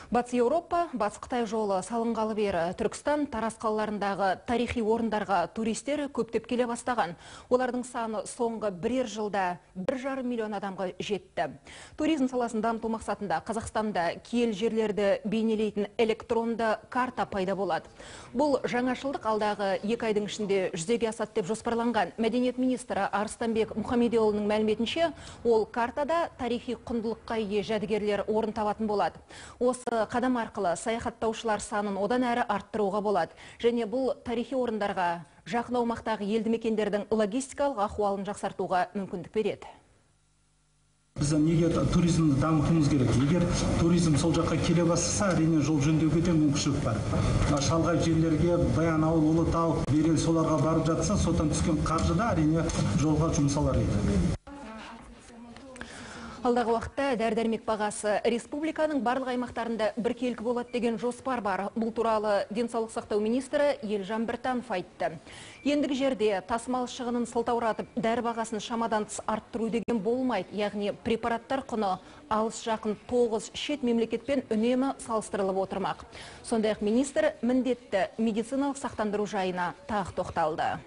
Батыс Еуропа, Батыс Қытай жолы салынғалы бері Түркістан, Тараз қалаларындағы тарихи орындарға туристер көптеп келе бастаған. Олардың саны соңғы бірер жылда 1,5 миллион адамға жетті. Туризм саласын дамыту мақсатында Қазақстанда киелі жерлерді бейнелейтін электронды карта пайда болады. Бұл жаңашылдық алдағы 2 айдың ішінде жүзеге асады деп жоспарланған. Мәдениет министрі Арыстанбек Мұхамедиұлының мәліметінше, ол картада тарихи құндылыққа ие жәдігерлер орын табатын болады. Осы қадам арқылы саяхаттаушылар санын одан әрі арттыруға болады. Және бұл тарихи орындарға жақын аумақтағы елді мекендердің логистикалық ахуалын жақсартуға мүмкіндік береді. Біз неге туризмді дамытуымыз керек? Егер туризм сол жаққа келе бастаса, әрине жол жөндеуге де мүмкіншілік бар. Шалғай жерлерге, Баянауыл, Ұлытау, Берел соларға барып жатса, содан түскен қаржы да әрине жолға жұмсалар еді. Алдағы уақытта дәрі-дәрмек бағасы республиканың барлық аймақтарында біркелкі болады деген жоспар бар. Бұл туралы денсаулық сақтау министрі Елжан Біртанов айтты. Ендігі жерде тасымал шығынын сылтауратып, дәрі бағасын шамадан тыс арттыру деген болмайды. Яғни препараттар құны алыс жақын 9 шет мемлекетпен үнемі салыстырылып отырмақ. Сондай-ақ министр міндетті медициналық сақтандыру жайына тағы тоқталды.